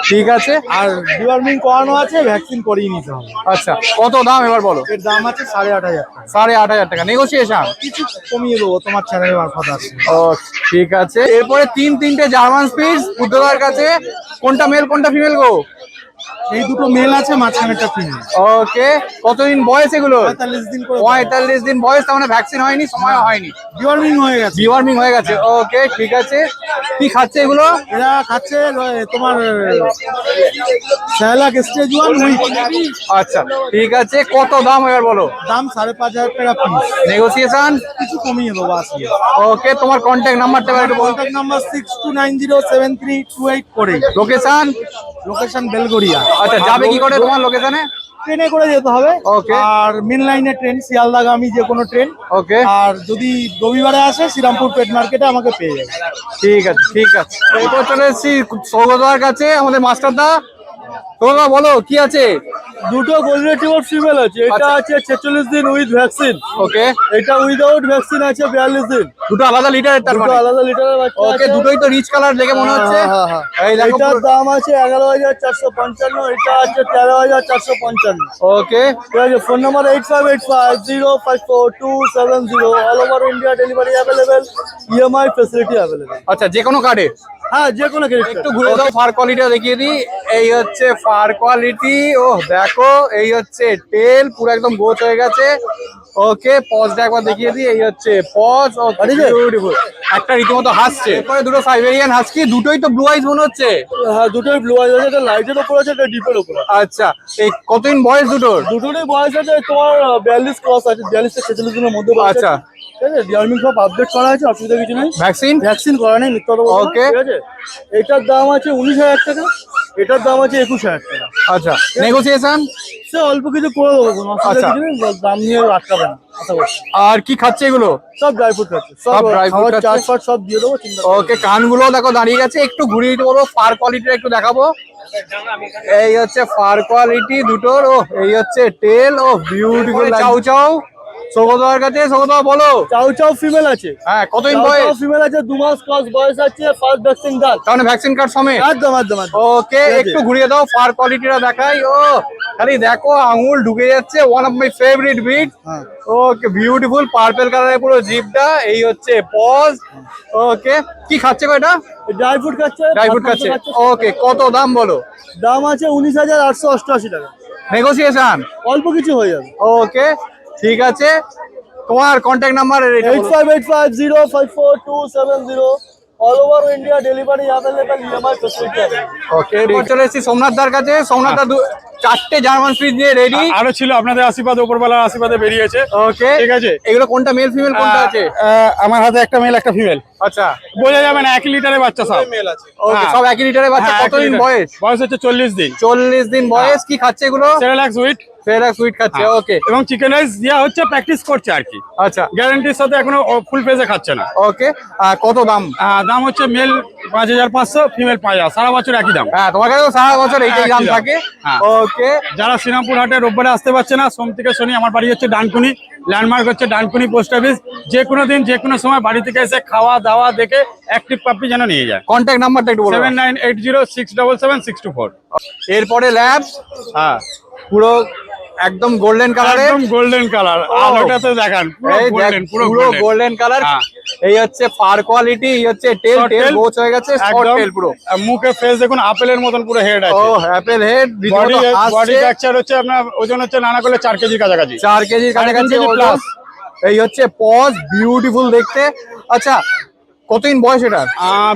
Speaker 2: ঠিক আছে,
Speaker 1: আর ডিওয়ার্মিং করানো আছে, ভ্যাকসিন করিয়ে নিতে হবে।
Speaker 2: আচ্ছা কত দাম এবার বলো?
Speaker 1: এর দাম আছে 8,500 টাকা।
Speaker 2: 8,500 টাকা নেগোসিয়েশন।
Speaker 1: কিছু কমিয়ে দেবো তোমার চ্যানেল মারফত আসবে।
Speaker 2: ও ঠিক আছে। এরপরে তিনটে জার্মান স্পিচ বুদ্ধদার কাছে। কোনটা মেল কোনটা ফিমেল গো?
Speaker 1: এই দুটো মেল আছে, মাঝখানেরটা ফিমেল।
Speaker 2: ওকে, কতদিন বয়স এগুলো?
Speaker 1: 45 দিন করে।
Speaker 2: 45 দিন বয়স, তার মানে ভ্যাকসিন হয়নি, সময় হয়নি,
Speaker 1: ডিওয়ার্মিং হয়ে গেছে।
Speaker 2: ডিওয়ার্মিং হয়ে গেছে। ওকে ঠিক আছে, কি খাচ্ছে এগুলো?
Speaker 1: এরা খাচ্ছে তোমার স্যালাক স্টেজ 1 উইক।
Speaker 2: আচ্ছা ঠিক আছে, কত দাম এবার বলো?
Speaker 1: দাম 5,500 টাকা পিস।
Speaker 2: নেগোসিয়েশন
Speaker 1: কিছু কমিয়ে দেবো আসবে।
Speaker 2: ওকে, তোমার কন্ট্যাক্ট নাম্বারটা একটু বলো।
Speaker 1: Contact number 6290732848।
Speaker 2: Location?
Speaker 1: Location Belgharia.
Speaker 2: আচ্ছা যাবে কি করে তোমার লোকেশনে?
Speaker 1: ট্রেনে করে যেতে হবে।
Speaker 2: Okay.
Speaker 1: আর মেন লাইনে ট্রেন, শিয়ালদাগামী যে কোনো ট্রেন।
Speaker 2: ওকে
Speaker 1: আর যদি রবিবারে আসে শ্রীরামপুর পেট মার্কেটে আমাকে পেয়ে যাবে।
Speaker 2: ঠিক আছে ঠিক আছে। এরপর চলে এসেছি সৌগতদার কাছে, আমাদের মাস্টার দা। সৌগতদা বলো কি আছে?
Speaker 1: দুটো গোল্ডেন রিট্রিভার ফিমেল আছে। এটা আছে 46 দিন উইথ ভ্যাকসিন।
Speaker 2: ওকে,
Speaker 1: এটা উইদাউট ভ্যাকসিন আছে 42 দিন।
Speaker 2: দুটো আলাদা লিটারের তার
Speaker 1: দুটো
Speaker 2: মানে?
Speaker 1: আলাদা লিটারের বাচ্চা
Speaker 2: ওকে,
Speaker 1: আছে।
Speaker 2: দুটোই তো রিচ কালার দেখে মনে হচ্ছে।
Speaker 1: হ্যাঁ, হ্যাঁ,
Speaker 2: এই দেখো
Speaker 1: এটার দাম আছে 11,455। এটা আছে 13,455।
Speaker 2: ওকে
Speaker 1: ঠিক আছে। Phone number 8585054270। All over India delivery available, EMI facility available.
Speaker 2: আচ্ছা যে কোনো কার্ডে?
Speaker 1: হ্যাঁ, যে কোনো ক্ষেত্রে।
Speaker 2: একটু ঘুরে দাও, ফার কোয়ালিটিটা দেখিয়ে দিই। এই হচ্ছে ফার কোয়ালিটি। ও দেখো, এই হচ্ছে টেল পুরো একদম গোছ হয়ে গেছে। ওকে, পজটা একবার দেখিয়ে দিই। এই হচ্ছে পজ। ওকে বিউটিফুল, একটা রীতিমতো হাসছে। এরপরে দুটো সাইবেরিয়ান হাস্কি, দুটোই তো ব্লু আইজ মনে হচ্ছে।
Speaker 1: হ্যাঁ, দুটোই ব্লু আইজ আছে। এটা লাইটের উপর আছে, এটা ডিপের উপর আছে।
Speaker 2: আচ্ছা, এই কতদিন বয়স দুটোর?
Speaker 1: দুটোরই বয়স আছে তোমার 42 ক্রস আছে, 42 থেকে 46 দিনের মধ্যে বয়স আছে।
Speaker 2: আচ্ছা
Speaker 1: ঠিক আছে। ডিওয়ার্মিং সব আপডেট করা আছে, অসুবিধা কিছু নেই।
Speaker 2: ভ্যাকসিন?
Speaker 1: ভ্যাকসিন করা নেই, মিথ্যা কথা বলবো না।
Speaker 2: Okay.
Speaker 1: ঠিক আছে। এটার দাম আছে 19,000 টাকা। এটার দাম আছে 21,000 টাকা।
Speaker 2: আচ্ছা নেগোসিয়েশন?
Speaker 1: সে অল্প কিছু করে দেবো, কোনো অসুবিধা
Speaker 2: আচ্ছা।
Speaker 1: কিছু নেই। দাম নিয়ে আটকাবে না, আশা করছি।
Speaker 2: আর কি খাচ্ছে এগুলো?
Speaker 1: সব ড্রাই ফ্রুট খাচ্ছে,
Speaker 2: সব
Speaker 1: সব
Speaker 2: dry fruit
Speaker 1: খাবার
Speaker 2: খাচ্ছে?
Speaker 1: চাট ফাট সব দিয়ে দেবো, চিন্তা করো না।
Speaker 2: ওকে, কানগুলো দেখো দাঁড়িয়ে গেছে, একটু ঘুরিয়ে দিতে বলবো, ফার কোয়ালিটিটা একটু দেখাবো। এই হচ্ছে ফার কোয়ালিটি দুটোর। ও এই হচ্ছে টেল। ও বিউটিফুল চাউ চাউ। সৌগতদার কাছে। সৌগতদা বলো।
Speaker 1: চাউ চাউ ফিমেল আছে,
Speaker 2: হ্যাঁ, কতদিন বয়স?
Speaker 1: ফিমেল আছে, 2 মাস ক্রস বয়স আছে, ফার্স্ট ভ্যাকসিন ডান।
Speaker 2: তাহলে ভ্যাকসিন কার্ড সমেত।
Speaker 1: একদম একদম একদম।
Speaker 2: ওকে, একটু ঘুরিয়ে দাও, ফার কোয়ালিটিটা দেখাই। ও খালি দেখো আঙুল ঢুকে যাচ্ছে, one of my favourite breed. Okay, beautiful purple কালারের পুরো জিপটা। এই হচ্ছে পজ। ওকে, কি খাচ্ছে গো এটা?
Speaker 1: ড্রাই ফ্রুট খাচ্ছে,
Speaker 2: ড্রাই ফ্রুট খাচ্ছে। ওকে, কত দাম বলো?
Speaker 1: দাম আছে 19,888 টাকা,
Speaker 2: নেগোসিয়েশন
Speaker 1: অল্প কিছু হয়ে যাবে।
Speaker 2: ওকে, ঠিক আছে। তোমার contact number?
Speaker 1: 8585054270, all over India delivery available, EMI facility আছে।
Speaker 2: ওকে, এরপর চলে এসেছি সোমনাথ দার কাছে। সোমনাথ দা 4টে জার্মান স্পিচ নিয়ে রেডি।
Speaker 4: আরো ছিল আপনাদের আশীর্বাদে, উপরবেলার আশীর্বাদে বেরিয়েছে।
Speaker 2: ওকে,
Speaker 4: ঠিক আছে।
Speaker 2: এগুলো কোনটা মেল ফিমেল কোনটা আছে?
Speaker 4: আমার হাতে একটা মেল একটা ফিমেল,
Speaker 2: আচ্ছা,
Speaker 4: বোঝা যাবে না, 1 লিটারের বাচ্চা সব।
Speaker 2: ওকে,
Speaker 4: হ্যাঁ।
Speaker 2: সব 1 লিটারের বাচ্চা।
Speaker 4: হ্যাঁ,
Speaker 2: কতদিন
Speaker 4: 1 লিটার।
Speaker 2: বয়স?
Speaker 4: বয়স হচ্ছে 40 দিন।
Speaker 2: 40 দিন বয়স। কি খাচ্ছে এগুলো?
Speaker 4: সেরেলাক্স হুইট
Speaker 2: ফেরা সুইট খাচ্ছে। ওকে,
Speaker 4: এবং চিকেন রাইস দেওয়া হচ্ছে, প্র্যাকটিস করছে আর কি,
Speaker 2: আচ্ছা,
Speaker 4: গ্যারান্টির সাথে, এখনো ফুল পেজে খাচ্ছে না।
Speaker 2: ওকে। কত দাম?
Speaker 4: দাম হচ্ছে মেল 5,500, ফিমেল 5,000, সারা বছর একই দাম।
Speaker 2: হ্যাঁ, তোমার কাছে তো সারা বছর এইটাই
Speaker 4: একই
Speaker 2: দাম
Speaker 4: দাম।
Speaker 2: থাকে।
Speaker 4: হ্যাঁ।
Speaker 2: ওকে,
Speaker 4: যারা শ্রীরামপুর হাটে রোববারে আসতে পারছে না, সোম থেকে শনি আমার বাড়ি হচ্ছে ডানকুনি, ল্যান্ডমার্ক হচ্ছে ডানকুনি পোস্ট অফিস। যে কোনো দিন যে কোনো সময় বাড়ি থেকে এসে খাওয়া দাওয়া দেখে অ্যাক্টিভ পাপ্পি যেন নিয়ে যায়।
Speaker 2: কন্ট্যাক্ট নাম্বারটা একটু বলো।
Speaker 4: 7980677624।
Speaker 2: এরপরে ল্যাব,
Speaker 4: হ্যাঁ,
Speaker 2: পুরো একদম গোল্ডেন কালারের।
Speaker 4: একদম গোল্ডেন কালার, আলোটাতে দেখান, পুরো
Speaker 2: এই দেখ,
Speaker 4: গোল্ডেন, পুরো
Speaker 2: পুরো গোল্ডেন কালার।
Speaker 4: হ্যাঁ।
Speaker 2: এই হচ্ছে ফার কোয়ালিটি, এই হচ্ছে টেল,
Speaker 4: Short
Speaker 2: টেল
Speaker 4: tail,
Speaker 2: গোছ হয়ে গেছে, শর্ট
Speaker 4: একদম।
Speaker 2: টেল পুরো।
Speaker 4: মুখে ফেস দেখুন, আপেলের মতন পুরো হেড
Speaker 2: ও
Speaker 4: আছে।
Speaker 2: অ্যাপেল হেড,
Speaker 4: বডি
Speaker 2: রীতিমতো
Speaker 4: বডি
Speaker 2: হাসছে।
Speaker 4: ফ্র্যাকচার হচ্ছে, আপনার ওজন হচ্ছে নানা করলে 4 কেজির কাছাকাছি।
Speaker 2: 4 কেজির কাছাকাছি
Speaker 4: 3 কেজি
Speaker 2: ওজন।
Speaker 4: plus।
Speaker 2: এই হচ্ছে পজ, বিউটিফুল দেখতে। আচ্ছা, কতদিন বয়স এটা?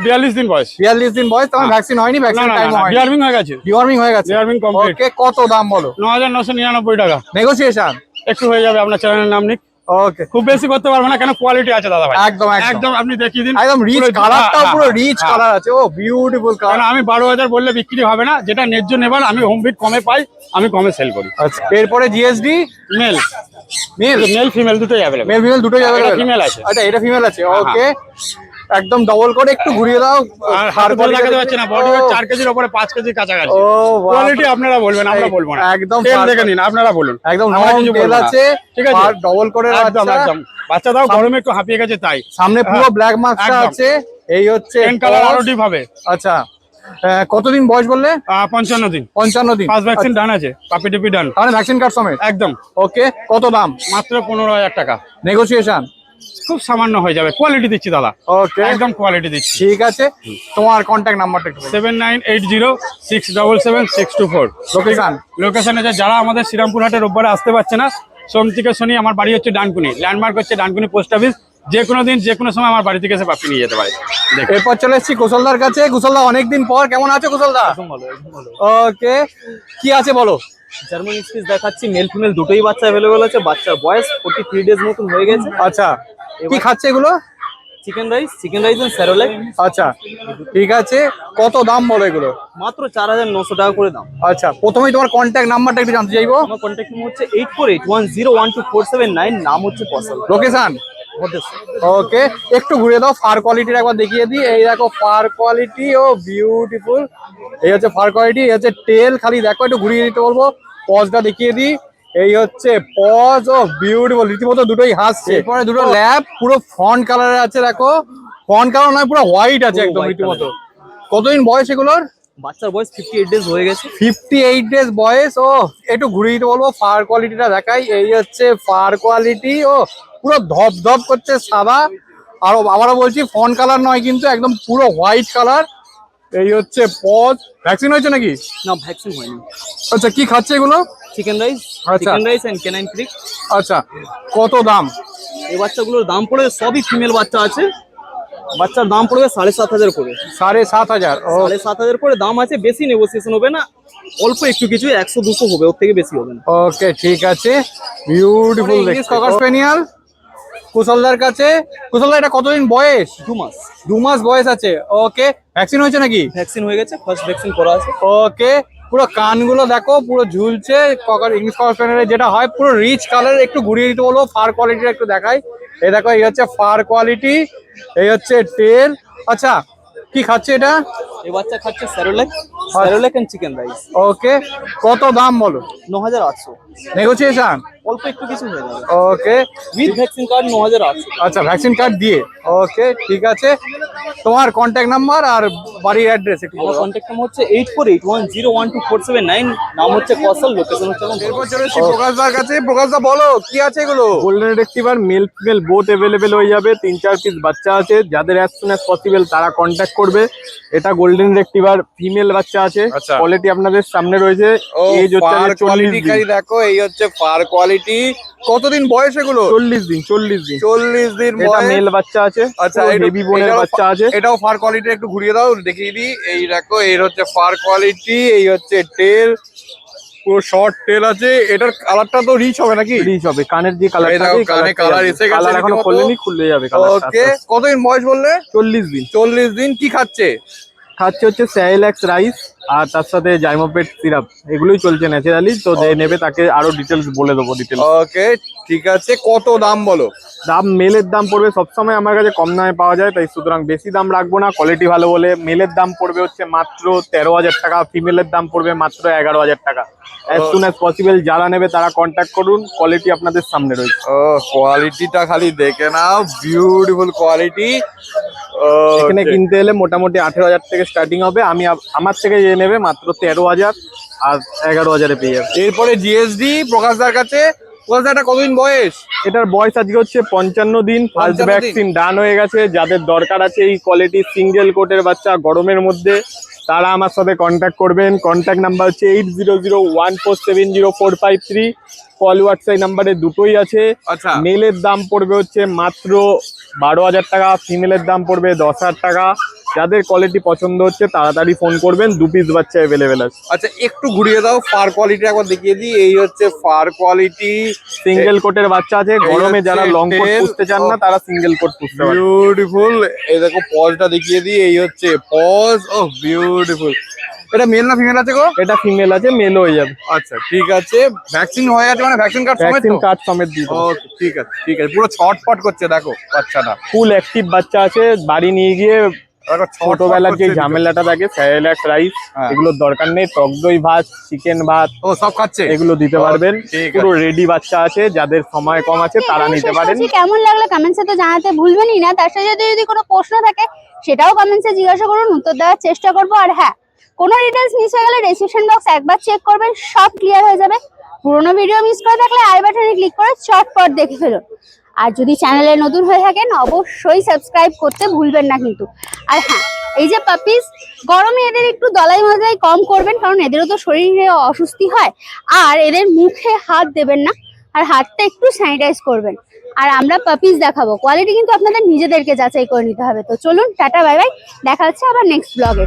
Speaker 4: 42 দিন বয়স।
Speaker 2: 42 দিন বয়স। তখন ভ্যাকসিন হয়নি?
Speaker 4: না
Speaker 2: ভ্যাকসিন
Speaker 4: না
Speaker 2: টাইম
Speaker 4: না,
Speaker 2: হয়নি?
Speaker 4: ডিওয়ার্মিং হয়ে গেছে।
Speaker 2: ডিওয়ার্মিং হয়ে গেছে।
Speaker 4: Deworming complete.
Speaker 2: ওকে, কত দাম বলো?
Speaker 4: 9,999 টাকা।
Speaker 2: নেগোসিয়েশন
Speaker 4: একটু হয়ে যাবে, আপনার চ্যানেলের নাম নিক।
Speaker 2: ওকে,
Speaker 4: খুব বেশি করতে পারবো না, কেন কোয়ালিটি আছে দাদা ভাই।
Speaker 2: একদম একদম
Speaker 4: একদম আপনি দেখিয়ে দিন,
Speaker 2: একদম রিচ
Speaker 4: পুরো-
Speaker 2: কালারটাও
Speaker 4: হ্যাঁ,
Speaker 2: পুরো
Speaker 4: হ্যাঁ,
Speaker 2: রিচ
Speaker 4: হ্যাঁ।
Speaker 2: কালার আছে। ও বিউটিফুল
Speaker 4: কারণ
Speaker 2: কালার।
Speaker 4: আমি 12,000 বললে বিক্রি হবে না, যেটা ন্যায্য নেবার আমি হোম বিট কমে পাই, আমি কমে সেল করি।
Speaker 2: আচ্ছা, এরপরে GSD
Speaker 4: male
Speaker 2: male
Speaker 4: male female দুটোই অ্যাভেলেবল।
Speaker 2: মেল ফিমেল দুটোই যাবে।
Speaker 4: এটা female আছে।
Speaker 2: আচ্ছা, এটা ফিমেল আছে।
Speaker 4: হ্যাঁ,
Speaker 2: ওকে, একদম ডবল করে একটু ঘুরিয়ে দাও।
Speaker 4: আর হাতে ধরে দেখাতে পারছি না, বডি ওয়েট 4 কেজির উপরে, 5 কেজির কাছাকাছি।
Speaker 2: ও বাহ।
Speaker 4: কোয়ালিটি আপনারা বলবেন, আমরা বলবো না।
Speaker 2: একদম
Speaker 4: তেল
Speaker 2: perfect।
Speaker 4: দেখে নিন, আপনারা বলুন।
Speaker 2: একদম
Speaker 4: আমরা
Speaker 2: লং
Speaker 4: কিছু
Speaker 2: টেল
Speaker 4: বলবো না।
Speaker 2: আছে,
Speaker 4: ঠিক আছে,
Speaker 2: আর ডবল করে
Speaker 4: একদম
Speaker 2: বাচ্চা।
Speaker 4: একদম। বাচ্চাটাও গরমে একটু হাঁপিয়ে গেছে তাই।
Speaker 2: সামনে পুরো ব্ল্যাক মার্কটা
Speaker 4: একদম।
Speaker 2: আছে। এই হচ্ছে
Speaker 4: 10 কালার
Speaker 2: pause।
Speaker 4: আরো ডিপ হবে।
Speaker 2: আচ্ছা, কতদিন বয়স বললে?
Speaker 4: 55 দিন।
Speaker 2: 55 দিন।
Speaker 4: ফার্স্ট ভ্যাকসিন ডান আছে, পাপি টিপি ডান।
Speaker 2: তাহলে ভ্যাকসিন কার্ড সমেত।
Speaker 4: একদম।
Speaker 2: ওকে, কত দাম?
Speaker 4: মাত্র 15,000 টাকা।
Speaker 2: নেগোসিয়েশন
Speaker 4: খুব সামান্য হয়ে যাবে, কোয়ালিটি দিচ্ছি দাদা,
Speaker 2: ওকে,
Speaker 4: একদম কোয়ালিটি দিচ্ছি।
Speaker 2: ঠিক আছে। তোমার কন্ট্যাক্ট নাম্বারটা একটু বলো।
Speaker 4: 7980677624।
Speaker 2: লোকেশন?
Speaker 4: লোকেশন আছে, যারা আমাদের শ্রীরামপুর হাটে রোববারে আসতে পারছে না, সোম থেকে শনি আমার বাড়ি হচ্ছে ডানকুনি, ল্যান্ডমার্ক হচ্ছে ডানকুনি পোস্ট অফিস। যে কোনো দিন যে কোনো সময় আমার বাড়ি থেকে এসে পাপি নিয়ে যেতে পারে। দেখুন।
Speaker 2: এরপর চলে এসেছি কুশলদার কাছে। কুশলদা অনেকদিন পর, কেমন আছো কুশলদা? ওকে, কি আছে বলো?
Speaker 7: জার্মান স্পিচ দেখাচ্ছি, মেল ফিমেল দুটোই বাচ্চা অ্যাভেলেবল আছে। বাচ্চার বয়স 43 ডেজ মতন হয়ে গেছে।
Speaker 2: আচ্ছা, কি খাচ্ছে এগুলো?
Speaker 7: চিকেন রাইস এন্ড স্যারোলেক।
Speaker 2: আচ্ছা, ঠিক আছে। কত দাম বলো এগুলো?
Speaker 7: মাত্র 4,900 টাকা করে দাম।
Speaker 2: আচ্ছা, প্রথমেই তোমার কন্ট্যাক্ট নাম্বারটা একটু জানতে চাইবো।
Speaker 7: আমার কন্ট্যাক্ট নম্বর হচ্ছে 8481012479, নাম হচ্ছে ফসল।
Speaker 2: লোকেশন? ওকে, একটু ঘুরে দাও, ফার কোয়ালিটির একবার দেখিয়ে দিই। এই দেখো ফার কোয়ালিটি, ও বিউটিফুল। এই হচ্ছে ফার কোয়ালিটি, এই হচ্ছে টেল। খালি দেখো, একটু ঘুরিয়ে দিতে বলবো। পজটা দেখিয়ে দিই। এই হচ্ছে পজ, ও বিউটিফুল, রীতিমতো দুটোই হাসছে। এরপরে দুটো ল্যাব, পুরো ফ্রন্ট কালারে আছে। দেখো, ফ্রন্ট কালার নয়, পুরো হোয়াইট আছে
Speaker 7: পুরো
Speaker 2: একদম
Speaker 7: white
Speaker 2: রীতিমতো। কতদিন বয়স এগুলোর?
Speaker 7: বাচ্চার বয়স 58 ডেজ হয়ে গেছে।
Speaker 2: 58 ডেজ বয়স। ও একটু ঘুরিয়ে দিতে বলবো, ফার কোয়ালিটিটা দেখাই। এই হচ্ছে ফার কোয়ালিটি, ও পুরো ধপধপ করছে সাদা। আর আবারও বলছি, ফন্ট কালার নয় কিন্তু, একদম পুরো হোয়াইট কালার। এই হচ্ছে পজ। ভ্যাকসিন হয়েছে নাকি?
Speaker 7: না, ভ্যাকসিন হয়নি।
Speaker 2: আচ্ছা, কি খাচ্ছে এগুলো?
Speaker 7: চিকেন রাইস
Speaker 2: আচ্ছা।
Speaker 7: And canine freak.
Speaker 2: আচ্ছা, কত দাম?
Speaker 7: এই বাচ্চাগুলোর দাম পড়বে, সবই ফিমেল বাচ্চা আছে। বাচ্চার দাম পড়বে 7,500 করে।
Speaker 2: 7,500। ও
Speaker 7: 7,500 করে দাম আছে। বেশি নেগোসিয়েশন হবে না, অল্প একটু কিছু 100-200 হবে, ওর থেকে বেশি হবে না।
Speaker 2: ওকে, ঠিক আছে। বিউটিফুল
Speaker 7: ইংলিশ
Speaker 2: ককার স্পেনিয়াল কুশলদার কাছে। কুশলদার এটা কতদিন বয়স?
Speaker 7: 2 মাস।
Speaker 2: 2 মাস বয়স আছে। ওকে, ভ্যাকসিন হয়েছে নাকি?
Speaker 7: ভ্যাকসিন হয়ে গেছে, ফার্স্ট ভ্যাকসিন করা আছে।
Speaker 2: ওকে, পুরো কানগুলো দেখো, পুরো ঝুলছে। ককার ইংলিশ ককার স্পেনিয়ালের যেটা হয়, পুরো রিচ কালার। একটু ঘুরিয়ে দিতে বলবো, ফার কোয়ালিটিটা একটু দেখাই। এই দেখো, এই হচ্ছে ফার কোয়ালিটি, এই হচ্ছে টেল। আচ্ছা, কি খাচ্ছে এটা?
Speaker 7: এই বাচ্চা খাচ্ছে স্যারোলেক স্যারোলেক এন্ড চিকেন রাইস।
Speaker 2: ওকে, কত দাম বলো?
Speaker 7: 9800।
Speaker 2: নেগোসিয়েশন?
Speaker 7: অল্প একটু কিছু হয়ে যাবে।
Speaker 2: ওকে,
Speaker 7: উইথ ভ্যাকসিন কার্ড 9800।
Speaker 2: আচ্ছা ভ্যাকসিন কার্ড দিয়ে। ওকে ঠিক আছে, তোমার কন্ট্যাক্ট নাম্বার আর বাড়ির অ্যাড্রেস একটু
Speaker 7: আমার
Speaker 2: বলো।
Speaker 7: কন্ট্যাক্ট নাম্বার হচ্ছে 8481012479, নাম হচ্ছে কৌশল, লোকেশন হচ্ছে
Speaker 2: এরপর চলে এসেছি প্রকাশদার কাছে। প্রকাশদা বলো কি আছে এগুলো?
Speaker 3: Golden retriever male female both available হয়ে যাবে। 3-4 পিস বাচ্চা আছে, যাদের অ্যাজ সুন অ্যাজ পসিবল তারা কন্ট্যাক্ট করবে। এটা গোল্ডেন রেক্টিভার ফিমেল বাচ্চা আছে,
Speaker 2: আচ্ছা।
Speaker 3: কোয়ালিটি আপনাদের সামনে রয়েছে। এজ হচ্ছে
Speaker 2: ফার
Speaker 3: 40
Speaker 2: কোয়ালিটি
Speaker 3: দিন।
Speaker 2: দেখো, এই হচ্ছে ফার কোয়ালিটি। কতদিন বয়স এগুলো?
Speaker 3: 40 দিন 40 দিন।
Speaker 2: 40 দিন
Speaker 3: এটা
Speaker 2: বয়স।
Speaker 3: মেল বাচ্চা আছে,
Speaker 2: আচ্ছা,
Speaker 3: হেভি বোনের বাচ্চা আছে।
Speaker 2: এটাও ফার কোয়ালিটি, একটু ঘুরিয়ে দাও দেখিয়ে দিই। এই দেখো, এর হচ্ছে ফার কোয়ালিটি, এই হচ্ছে টেল, পুরো শর্ট টেল আছে। এটার কালারটা তো রিচ হবে নাকি?
Speaker 3: রিচ হবে, কানের যে কালার
Speaker 2: এই দেখো, কানে colour এসে গেছে
Speaker 3: কালার এখনো
Speaker 2: রীতিমতো।
Speaker 3: খোলেনি, খুললে যাবে কালারটা।
Speaker 2: ওকে, কতদিন বয়স বললে?
Speaker 3: 40 দিন।
Speaker 2: 40 দিন। কি খাচ্ছে?
Speaker 3: খাচ্ছে হচ্ছে স্যারিল্যাক্স রাইস আর তার সাথে জাইমোপেট সিরাপ, এগুলোই চলছে ন্যাচারালি। তো যে নেবে তাকে আরো ডিটেলস বলে দেবো ডিটেলস।
Speaker 2: ওকে ঠিক আছে, কত দাম বলো?
Speaker 3: দাম মেলের দাম পড়বে সবসময় আমার কাছে কম দামে পাওয়া যায়, তাই সুতরাং বেশি দাম রাখবো না, কোয়ালিটি ভালো বলে। মেলের দাম পড়বে হচ্ছে মাত্র 13,000 টাকা, ফিমেলের দাম পড়বে মাত্র 11,000 টাকা। অ্যাজ সুন অ্যাজ পসিবল যারা নেবে তারা কন্ট্যাক্ট করুন, কোয়ালিটি আপনাদের সামনে রয়েছে।
Speaker 2: ও, কোয়ালিটিটা খালি দেখে নাও, বিউটিফুল কোয়ালিটি।
Speaker 3: এখানে কিনতে এলে মোটামুটি 18,000 থেকে স্টার্টিং হবে। আমার থেকে যে নেবে মাত্র 13,000 আর 11,000-এ পেয়ে যাবে।
Speaker 2: এরপরে জিএসডি প্রকাশদার কাছে। প্রকাশদাটা কতদিন বয়স?
Speaker 3: এটার বয়স আজকে হচ্ছে 55 দিন। ফার্স্ট
Speaker 2: 55 দিন।
Speaker 3: ভ্যাকসিন ডান হয়ে গেছে। যাদের দরকার আছে এই কোয়ালিটি সিঙ্গেল কোটের বাচ্চা গরমের মধ্যে, তারা আমার সাথে কন্ট্যাক্ট করবেন। কন্ট্যাক্ট নাম্বার হচ্ছে 8001470453। কল হোয়াটসঅ্যাপ নাম্বারে দুটোই আছে।
Speaker 2: আচ্ছা।
Speaker 3: মেলের দাম পড়বে হচ্ছে মাত্র 12,000 টাকা, ফিমেলের দাম পড়বে 10,000 টাকা। যাদের কোয়ালিটি পছন্দ হচ্ছে তাড়াতাড়ি ফোন করবেন, 2 পিস বাচ্চা অ্যাভেলেবেল আছে।
Speaker 2: আচ্ছা, একটু ঘুরিয়ে দাও, ফার কোয়ালিটি একবার দেখিয়ে দিই। এই হচ্ছে ফার কোয়ালিটি,
Speaker 3: সিঙ্গেল কোটের বাচ্চা আছে, গরমে
Speaker 2: হচ্ছে
Speaker 3: যারা লং কোট
Speaker 2: tail
Speaker 3: পুষতে চান না তারা সিঙ্গেল কোট পুষতে পারে।
Speaker 2: বিউটিফুল। এই দেখো পজটা দেখিয়ে দিই, এই হচ্ছে পজ। ও বিউটিফুল। এটা মেল না ফিমেল আছে গো?
Speaker 3: এটা ফিমেল আছে, মেল হয়ে যাবে।
Speaker 2: আচ্ছা ঠিক আছে, ভ্যাকসিন হয়ে গেছে মানে ভ্যাকসিন কার্ড সমেত
Speaker 3: ভ্যাকসিন
Speaker 2: তো?
Speaker 3: কার্ড সমেত দিয়ে দেবো।
Speaker 2: ওকে ঠিক আছে ঠিক আছে, পুরো ছটফট করছে দেখো বাচ্চাটা।
Speaker 3: ফুল অ্যাক্টিভ বাচ্চা আছে, বাড়ি নিয়ে গিয়ে
Speaker 2: দেখো, ছটফট
Speaker 3: ছোটবেলার যে
Speaker 2: করছে
Speaker 3: ঝামেলাটা থাকে স্যারিল্যাক্স রাইস,
Speaker 2: হ্যাঁ।
Speaker 3: এগুলোর দরকার নেই। টক দই ভাত, চিকেন ভাত
Speaker 2: ও সব খাচ্ছে
Speaker 3: এগুলো দিতে পারবেন।
Speaker 2: ঠিক
Speaker 3: পুরো রেডি বাচ্চা আছে, যাদের সময় কম আছে তারা নিতে
Speaker 5: শেষ
Speaker 3: পারেন।
Speaker 5: করছি, কেমন লাগলো কমেন্টসে তো জানাতে ভুলবেনই না। তার সাথে যদি কোনো প্রশ্ন থাকে সেটাও কমেন্টসে জিজ্ঞাসা করুন, উত্তর দেওয়ার চেষ্টা করবো। আর হ্যাঁ, কোনো ডিটেলস মিস হয়ে গেলে ডেসক্রিপশন বক্স একবার চেক করবেন, সব ক্লিয়ার হয়ে যাবে। পুরোনো ভিডিও মিস করে থাকলে আই বাটনে ক্লিক করে চটপট দেখে ফেলুন। আর যদি চ্যানেলে নতুন হয়ে থাকেন অবশ্যই সাবস্ক্রাইব করতে ভুলবেন না কিন্তু। আর হ্যাঁ, এই যে পাপিস, গরমে এদের একটু দলাই মজলাই কম করবেন, কারণ এদেরও তো শরীরে অস্বস্তি হয়। আর এদের মুখে হাত দেবেন না, আর হাতটা একটু স্যানিটাইজ করবেন। আর আমরা পাপিস দেখাবো, কোয়ালিটি কিন্তু আপনাদের নিজেদেরকে যাচাই করে নিতে হবে। তো চলুন, টাটা বাই বাই, দেখা হচ্ছে আবার নেক্সট ব্লগে।